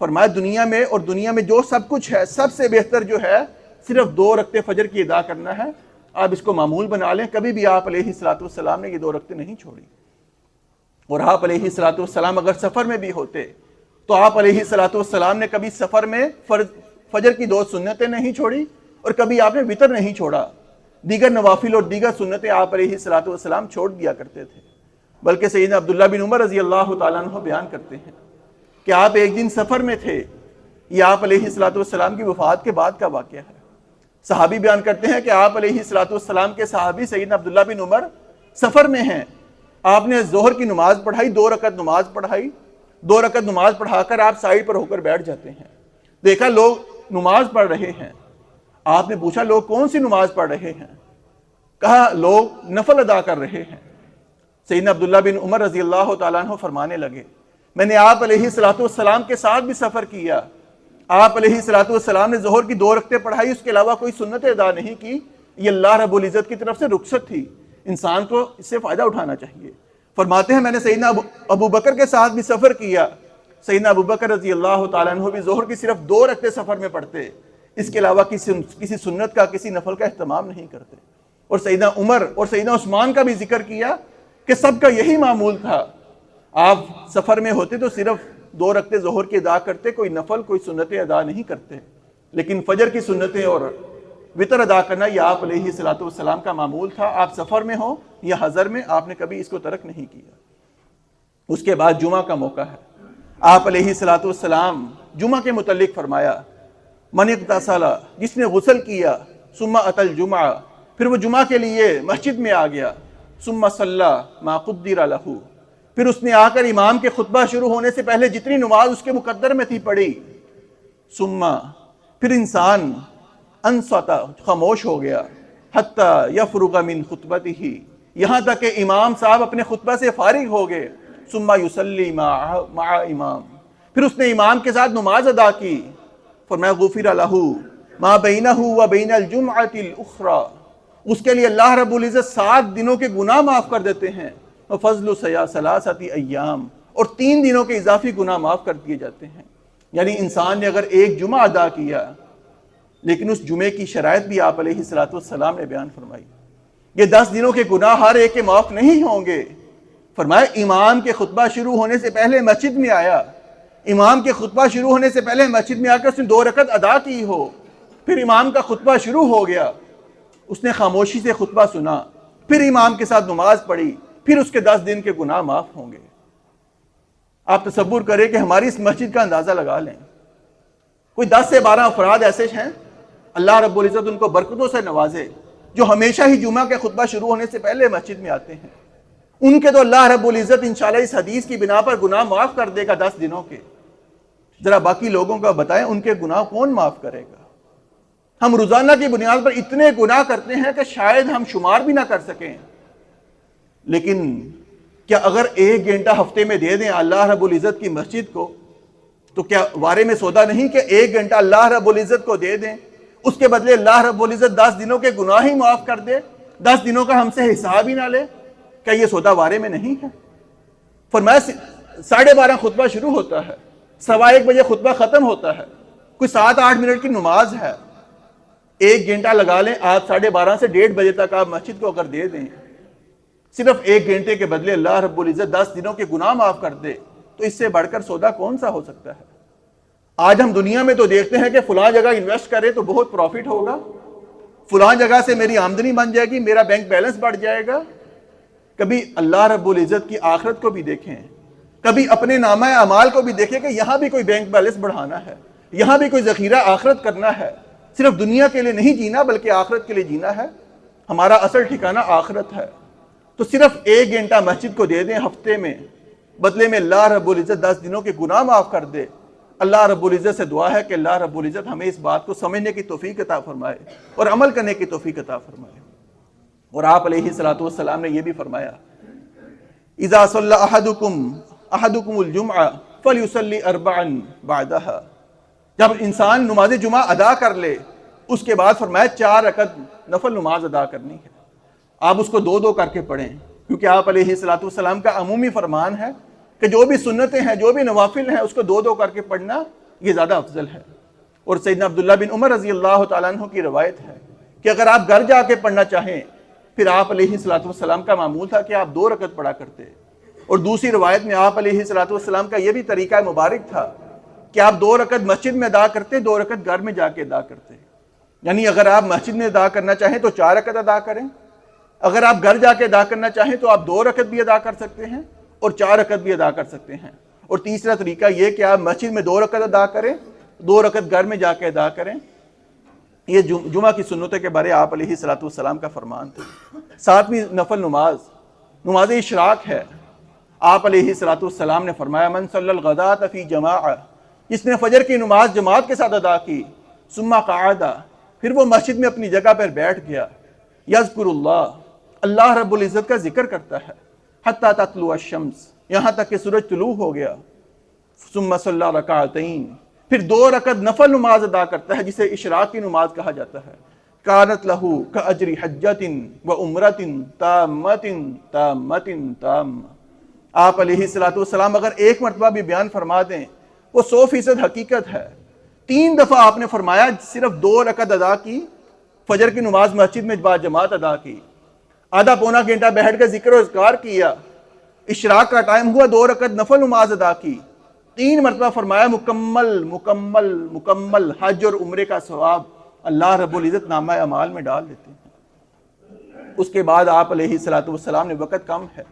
Speaker 1: فرمایا دنیا میں اور دنیا میں جو سب کچھ ہے، سب سے بہتر جو ہے صرف 2 رکعتیں فجر کی ادا کرنا ہے۔ آپ اس کو معمول بنا لیں، کبھی بھی آپ علیہ الصلوۃ والسلام نے یہ 2 رکعتیں نہیں چھوڑی، اور آپ علیہ الصلوۃ والسلام اگر سفر میں بھی ہوتے تو آپ علیہ الصلوۃ والسلام نے کبھی سفر میں فجر کی 2 سنتیں نہیں چھوڑی، اور کبھی آپ نے وتر نہیں چھوڑا، دیگر نوافل اور دیگر سنتیں آپ علیہ الصلوۃ والسلام چھوڑ دیا کرتے تھے۔ بلکہ سیدنا عبداللہ بن عمر رضی اللہ تعالیٰ عنہ بیان کرتے ہیں کہ آپ ایک دن سفر میں تھے، یہ آپ علیہ الصلوۃ والسلام کی وفات کے بعد کا واقعہ ہے۔ صحابی بیان کرتے ہیں کہ آپ علیہ الصلوۃ والسلام کے صحابی سیدنا عبداللہ بن عمر سفر میں ہیں، آپ نے ظہر کی نماز پڑھائی، 2 رکعت نماز پڑھائی، 2 رکعت نماز پڑھا کر آپ سائڈ پر ہو کر بیٹھ جاتے ہیں، دیکھا لوگ نماز پڑھ رہے ہیں، آپ نے پوچھا لوگ کون سی نماز پڑھ رہے ہیں؟ کہا لوگ نفل ادا کر رہے ہیں۔ سیدنا عبداللہ بن عمر رضی اللہ تعالیٰ عنہ فرمانے لگے میں نے آپ علیہ الصلوۃ والسلام کے ساتھ بھی سفر کیا، آپ علیہ الصلوۃ والسلام نے ظہر کی 2 رکعتیں پڑھائی، اس کے علاوہ کوئی سنت ادا نہیں کی، یہ اللہ رب العزت کی طرف سے رخصت تھی، انسان کو اس سے فائدہ اٹھانا چاہیے۔ فرماتے ہیں میں نے سیدنا ابو بکر کے ساتھ بھی سفر کیا، سیدنا ابو بکر رضی اللہ تعالیٰ عنہ بھی ظہر کی صرف 2 رکعتیں سفر میں پڑھتے، اس کے علاوہ کسی سنت کا کسی نفل کا اہتمام نہیں کرتے۔ اور سیدنا عمر اور سیدنا عثمان کا بھی ذکر کیا کہ سب کا یہی معمول تھا، آپ سفر میں ہوتے تو صرف 2 رکعتیں ظہر کی ادا کرتے، کوئی نفل کوئی سنتیں ادا نہیں کرتے، لیکن فجر کی سنتیں اور وتر ادا کرنا یہ آپ علیہ الصلوۃ والسلام کا معمول تھا، آپ سفر میں ہوں یا حضر میں آپ نے کبھی اس کو ترک نہیں کیا۔ اس کے بعد جمعہ کا موقع ہے، آپ علیہ الصلوۃ والسلام جمعہ کے متعلق فرمایا من اغتسل، جس نے غسل کیا، ثم اتى الجمعہ، پھر وہ جمعہ کے لیے مسجد میں آ گیا، ثم صلی ما قدر له، پھر اس نے آ کر امام کے خطبہ شروع ہونے سے پہلے جتنی نماز اس کے مقدر میں تھی پڑھی، ثم پھر انسان انصت خاموش ہو گیا، حتی یفرغ من خطبتہ، یہاں تک کہ امام صاحب اپنے خطبہ سے فارغ ہو گئے، ثم یصلی مع امام، پھر اس نے امام کے ساتھ نماز ادا کی، فرمایا غفر لہ ما بینہ و بین الجمعۃ الاخری، اس کے لیے اللہ رب العزت 7 دنوں کے گناہ معاف کر دیتے ہیں، وفضل ثلاثۃ ایام، اور 3 دنوں کے اضافی گناہ معاف کر دیے جاتے ہیں۔ یعنی انسان نے اگر ایک جمعہ ادا کیا، لیکن اس جمعے کی شرائط بھی آپ علیہ الصلوۃ والسلام نے بیان فرمائی، یہ 10 دنوں کے گناہ ہر ایک کے معاف نہیں ہوں گے۔ فرمایا امام کے خطبہ شروع ہونے سے پہلے مسجد میں آیا، امام کے خطبہ شروع ہونے سے پہلے مسجد میں آ کر اس نے 2 رکعت ادا کی ہو، پھر امام کا خطبہ شروع ہو گیا، اس نے خاموشی سے خطبہ سنا، پھر امام کے ساتھ نماز پڑھی، پھر اس کے 10 دن کے گناہ معاف ہوں گے۔ آپ تصور کریں کہ ہماری اس مسجد کا اندازہ لگا لیں، کوئی 10 سے 12 افراد ایسے ہیں اللہ رب العزت ان کو برکتوں سے نوازے، جو ہمیشہ ہی جمعہ کے خطبہ شروع ہونے سے پہلے مسجد میں آتے ہیں، ان کے تو اللہ رب العزت انشاءاللہ اس حدیث کی بنا پر گناہ معاف کر دے گا 10 دنوں کے۔ ذرا باقی لوگوں کا بتائیں ان کے گناہ کون معاف کرے گا؟ ہم روزانہ کی بنیاد پر اتنے گناہ کرتے ہیں کہ شاید ہم شمار بھی نہ کر سکیں، لیکن کیا اگر 1 گھنٹہ ہفتے میں دے دیں اللہ رب العزت کی مسجد کو، تو کیا وارے میں سودا نہیں کہ 1 گھنٹہ اللہ رب العزت کو دے دیں، اس کے بدلے اللہ رب العزت 10 دنوں کے گناہ ہی معاف کر دے، 10 دنوں کا ہم سے حساب ہی نہ لے؟ کیا یہ سودا وارے میں نہیں ہے؟ فرمایا 12:30 خطبہ شروع ہوتا ہے، 1:15 بجے خطبہ ختم ہوتا ہے، کوئی 7-8 منٹ کی نماز ہے، 1 گھنٹہ لگا لیں آپ، 12:30 سے 1:30 بجے تک آپ مسجد کو اگر دے دیں، صرف 1 گھنٹے کے بدلے اللہ رب العزت 10 دنوں کے گناہ معاف کر دے، تو اس سے بڑھ کر سودا کون سا ہو سکتا ہے؟ آج ہم دنیا میں تو دیکھتے ہیں کہ فلاں جگہ انویسٹ کرے تو بہت پروفٹ ہوگا، فلاں جگہ سے میری آمدنی بن جائے گی، میرا بینک بیلنس بڑھ جائے گا۔ کبھی اللہ رب العزت کی آخرت کو بھی دیکھیں، کبھی اپنے نامہ اعمال کو بھی دیکھے کہ یہاں بھی کوئی بینک بیلنس بڑھانا ہے، یہاں بھی کوئی ذخیرہ آخرت کرنا ہے، صرف دنیا کے لیے نہیں جینا بلکہ آخرت کے لیے جینا ہے، ہمارا اصل ٹھکانہ آخرت ہے۔ تو صرف 1 گھنٹہ مسجد کو دے دیں ہفتے میں، بدلے میں اللہ رب العزت 10 دنوں کے گناہ معاف کر دے۔ اللہ رب العزت سے دعا ہے کہ اللہ رب العزت ہمیں اس بات کو سمجھنے کی توفیق عطا فرمائے اور عمل کرنے کی توفیق عطا فرمائے۔ اور آپ علیہ الصلوۃ والسلام نے یہ بھی فرمایا، اذا صلی احدکم الجمعہ فلیصلی 4 بعدہا، جب انسان نماز جمعہ ادا کر لے اس کے بعد فرمایا 4 رکعت نفل نماز ادا کرنی ہے۔ آپ اس کو 2 کر کے پڑھیں، کیونکہ آپ علیہ الصلوۃ والسلام کا عمومی فرمان ہے کہ جو بھی سنتیں ہیں، جو بھی نوافل ہیں، اس کو 2 کر کے پڑھنا یہ زیادہ افضل ہے۔ اور سیدنا عبداللہ بن عمر رضی اللہ تعالیٰ عنہ کی روایت ہے کہ اگر آپ گھر جا کے پڑھنا چاہیں، پھر آپ علیہ الصلوۃ والسلام کا معمول تھا کہ آپ 2 رکعت پڑھا کرتے، اور دوسری روایت میں آپ علیہ الصلوۃ والسلام کا یہ بھی طریقہ مبارک تھا کہ آپ 2 رکعت مسجد میں ادا کرتے، 2 رکعت گھر میں جا کے ادا کرتے۔ یعنی اگر آپ مسجد میں ادا کرنا چاہیں تو 4 رکعت ادا کریں، اگر آپ گھر جا کے ادا کرنا چاہیں تو آپ 2 رکعت بھی ادا کر سکتے ہیں اور 4 رکعت بھی ادا کر سکتے ہیں۔ اور تیسرا طریقہ یہ کہ آپ مسجد میں 2 رکعت ادا کریں، 2 رکعت گھر میں جا کے ادا کریں۔ یہ جمعہ کی سنتوں کے بارے آپ علیہ الصلوۃ والسلام کا فرمان تھا۔ 7ویں نفل نماز اشراق ہے۔ آپ علیہ الصلوۃ والسلام نے فرمایا، من صلی الغداۃ فی جماعہ، جس نے فجر کی نماز جماعت کے ساتھ ادا کی، ثم قعد، پھر وہ مسجد میں اپنی جگہ پر بیٹھ گیا، یذکر اللہ رب العزت کا ذکر کرتا ہے، حتی تطلع الشمس، یہاں تک کہ سورج طلوع ہو گیا، ثم صلی رکعتین، پھر 2 رکعت نفل نماز ادا کرتا ہے جسے اشراق کی نماز کہا جاتا ہے، کانت لہ کاجر حجۃ و عمرۃ تامۃ تامۃ تامہ۔ آپ علیہ الصلوۃ والسلام اگر 1 مرتبہ بھی بیان فرما دیں وہ 100% حقیقت ہے۔ 3 دفعہ آپ نے فرمایا، صرف 2 رکعت ادا کی، فجر کی نماز مسجد میں با جماعت ادا کی، آدھا پونا گھنٹہ بیٹھ کر ذکر و اذکار کیا، اشراق کا ٹائم ہوا 2 رکعت نفل نماز ادا کی، 3 مرتبہ فرمایا مکمل مکمل مکمل حج اور عمرے کا ثواب اللہ رب العزت نامہ اعمال میں ڈال دیتے ہیں۔ اس کے بعد آپ علیہ الصلوۃ والسلام نے، وقت کم ہے،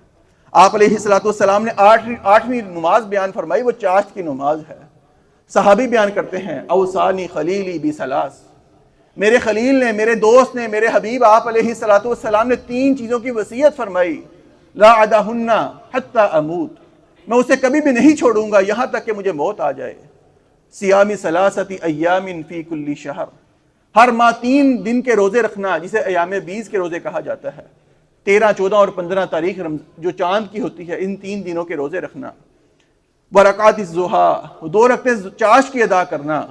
Speaker 1: آپ علیہ الصلوۃ والسلام نے 8ویں نماز بیان فرمائی، وہ چاشت کی نماز ہے۔ صحابی بیان کرتے ہیں، اوصانی خلیلی بثلاث، میرے خلیل نے، میرے دوست نے، میرے حبیب آپ علیہ الصلوۃ والسلام نے 3 چیزوں کی وصیت فرمائی، لا ادعہن حتی اموت، میں اسے کبھی بھی نہیں چھوڑوں گا یہاں تک کہ مجھے موت آ جائے۔ صیام 3 ایام فی کل شہر، ہر ماہ 3 دن کے روزے رکھنا، جسے ایام 20 کے روزے کہا جاتا ہے۔ 13، 14 اور 15 تاریخ جو چاند کی ہوتی ہے، ان 3 دنوں کے روزے رکھنا۔ ورکعت الضحیٰ، 2 رکعتیں چاشت کی ادا کرنا۔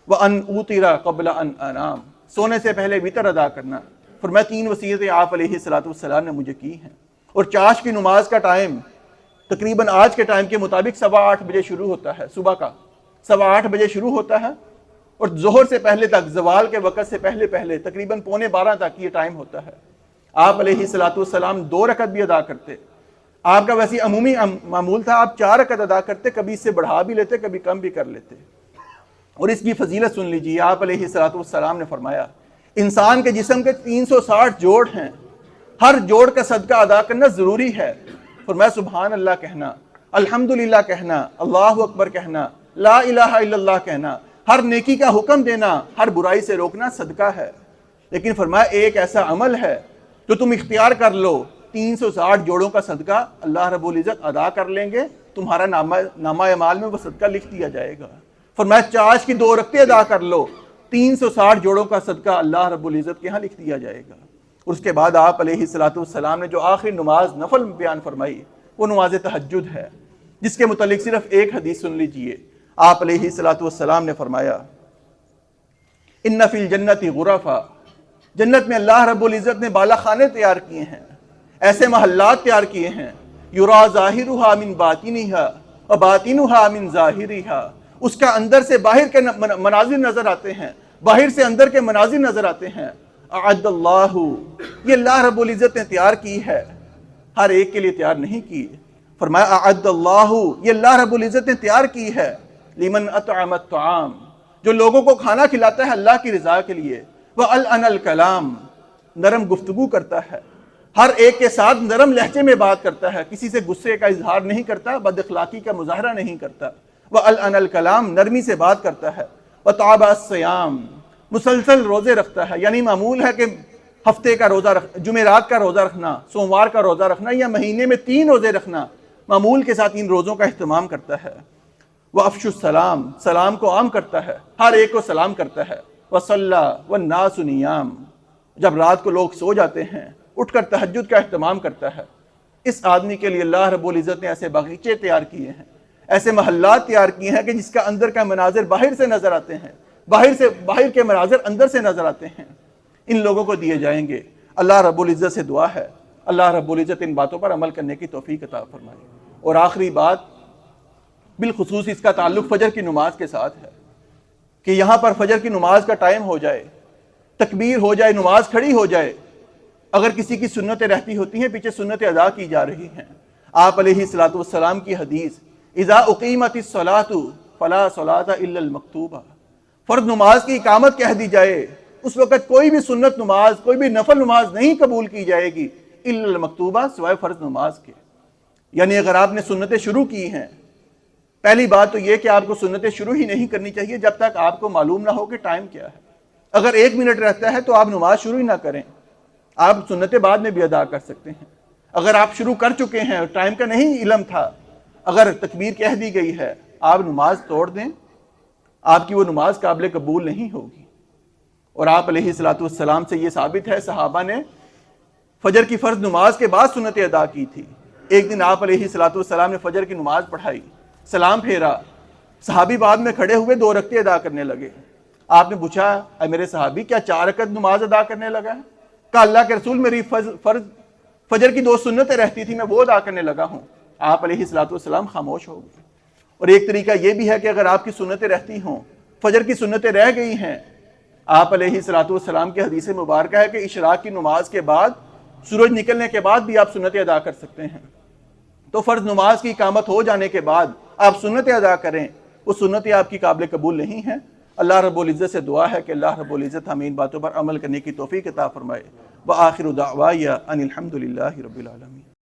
Speaker 1: وَأَنْ أُوتِرَ قَبْلَ أَنْ أَنَامَ، سونے سے پہلے وتر ادا کرنا۔ فرمایا 3 وصیتیں آپ علیہ الصلوۃ والسلام نے مجھے کی ہیں۔ اور چاشت کی نماز کا ٹائم تقریباً آج کے ٹائم کے مطابق 8:15 بجے شروع ہوتا ہے، صبح کا 8:15 بجے شروع ہوتا ہے، اور ظہر سے پہلے تک، زوال کے وقت سے پہلے تقریباً 11:15 تک یہ ٹائم ہوتا ہے۔ آپ علیہ الصلوۃ والسلام 2 رکعت بھی ادا کرتے۔ آپ کا ویسے عمومی معمول تھا، آپ 4 رکعت ادا کرتے، کبھی اس سے بڑھا بھی لیتے، کبھی کم بھی کر لیتے۔ اور اس کی فضیلت سن لیجیے، آپ علیہ الصلوۃ والسلام نے فرمایا، انسان کے جسم کے 360 جوڑ ہیں، ہر جوڑ کا صدقہ ادا کرنا ضروری ہے۔ فرمایا سبحان اللہ کہنا، الحمدللہ کہنا، اللہ اکبر کہنا، لا الہ الا اللہ کہنا، ہر نیکی کا حکم دینا، ہر برائی سے روکنا صدقہ ہے۔ لیکن فرمایا ایک ایسا عمل ہے جو تم اختیار کر لو، 360 جوڑوں کا صدقہ اللہ رب العزت ادا کر لیں گے، تمہارا نامہ اعمال میں وہ صدقہ لکھ دیا جائے گا۔ فرمایا چاشت کی 2 رکعتیں ادا کر لو، 360 جوڑوں کا صدقہ اللہ رب العزت کے ہاں لکھ دیا جائے گا۔ اور اس کے بعد آپ علیہ الصلوۃ والسلام نے جو آخری نماز نفل بیان فرمائی، وہ نماز تہجد ہے، جس کے متعلق صرف ایک حدیث سن لیجئے۔ آپ علیہ الصلوۃ والسلام نے فرمایا، ان فی الجنت غرفا، جنت میں اللہ رب العزت نے بالا خانے تیار کیے ہیں، ایسے محلات تیار کیے ہیں، یرا ظاہرھا من باطنھا وباطنھا من ظاہرھا، اس کا اندر سے باہر کے مناظر نظر آتے ہیں، باہر سے اندر کے مناظر نظر آتے ہیں۔ اعد اللہ، یہ اللہ رب العزت نے تیار کی ہے، ہر ایک کے لیے تیار نہیں کی۔ فرمایا اعد اللہ، یہ اللہ رب العزت نے تیار کی ہے، لمن اطعم الطعام، جو لوگوں کو کھانا کھلاتا ہے اللہ کی رضا کے لیے، وَأَلْأَنَ الْكَلَامِ، نرم گفتگو کرتا ہے، ہر ایک کے ساتھ نرم لہجے میں بات کرتا ہے، کسی سے غصے کا اظہار نہیں کرتا، بد اخلاقی کا مظاہرہ نہیں کرتا، وَأَلْأَنَ الْكَلَامِ نرمی سے بات کرتا ہے، وَتَعَبَ الصِّيَامِ مسلسل روزے رکھتا ہے، یعنی معمول ہے کہ ہفتے کا روزہ جمعرات کا روزہ رکھنا، سوموار کا روزہ رکھنا یا مہینے میں 3 روزے رکھنا، معمول کے ساتھ ان روزوں کا اہتمام کرتا ہے۔ وَأَفْشُ السَّلَامِ سلام کو عام کرتا ہے، ہر ایک کو سلام کرتا ہے۔ وَصَلَّى وَالنَّاسُ نِيَامٌ جب رات کو لوگ سو جاتے ہیں اٹھ کر تہجد کا اہتمام کرتا ہے۔ اس آدمی کے لیے اللہ رب العزت نے ایسے باغیچے تیار کیے ہیں، ایسے محلات تیار کیے ہیں کہ جس کا اندر کا مناظر باہر سے نظر آتے ہیں، باہر کے مناظر اندر سے نظر آتے ہیں، ان لوگوں کو دیے جائیں گے۔ اللہ رب العزت سے دعا ہے اللہ رب العزت ان باتوں پر عمل کرنے کی توفیق عطا فرمائے۔ اور آخری بات بالخصوص اس کا تعلق فجر کی نماز کے ساتھ ہے کہ یہاں پر فجر کی نماز کا ٹائم ہو جائے، تکبیر ہو جائے، نماز کھڑی ہو جائے، اگر کسی کی سنتیں رہتی ہوتی ہیں، پیچھے سنتیں ادا کی جا رہی ہیں، آپ علیہ الصلوۃ والسلام کی حدیث اذا اقیمت الصلاۃ فلا صلاۃ الا المکتوبہ، فرض نماز کی اقامت کہہ دی جائے اس وقت کوئی بھی سنت نماز، کوئی بھی نفل نماز نہیں قبول کی جائے گی الا المکتوبہ سوائے فرض نماز کے۔ یعنی اگر آپ نے سنتیں شروع کی ہیں، پہلی بات تو یہ کہ آپ کو سنتیں شروع ہی نہیں کرنی چاہیے جب تک آپ کو معلوم نہ ہو کہ ٹائم کیا ہے۔ اگر 1 منٹ رہتا ہے تو آپ نماز شروع ہی نہ کریں، آپ سنتیں بعد میں بھی ادا کر سکتے ہیں۔ اگر آپ شروع کر چکے ہیں اور ٹائم کا نہیں علم تھا، اگر تکبیر کہہ دی گئی ہے، آپ نماز توڑ دیں، آپ کی وہ نماز قابل قبول نہیں ہوگی۔ اور آپ علیہ الصلوۃ والسلام سے یہ ثابت ہے، صحابہ نے فجر کی فرض نماز کے بعد سنتیں ادا کی تھی۔ ایک دن آپ علیہ الصلوۃ والسلام نے فجر کی نماز پڑھائی، سلام پھیرا، صحابی بعد میں کھڑے ہوئے 2 رکعتیں ادا کرنے لگے۔ آپ نے پوچھا اے میرے صحابی کیا 4 رکعت نماز ادا کرنے لگا ہے؟ کہا اللہ کے رسول میری فجر کی 2 سنتیں رہتی تھی، میں وہ ادا کرنے لگا ہوں۔ آپ علیہ الصلوۃ والسلام خاموش ہو گئے۔ اور ایک طریقہ یہ بھی ہے کہ اگر آپ کی سنتیں رہتی ہوں، فجر کی سنتیں رہ گئی ہیں، آپ علیہ الصلوۃ والسلام کی حدیث مبارکہ ہے کہ اشراق کی نماز کے بعد، سورج نکلنے کے بعد بھی آپ سنتیں ادا کر سکتے ہیں۔ تو فرض نماز کی اقامت ہو جانے کے بعد آپ سنتیں ادا کریں، وہ سنتیں آپ کی قابل قبول نہیں ہیں۔ اللہ رب العزت سے دعا ہے کہ اللہ رب العزت ہمیں ان باتوں پر عمل کرنے کی توفیق عطا فرمائے۔ وآخر دعوایا ان الحمد للہ رب العالمین۔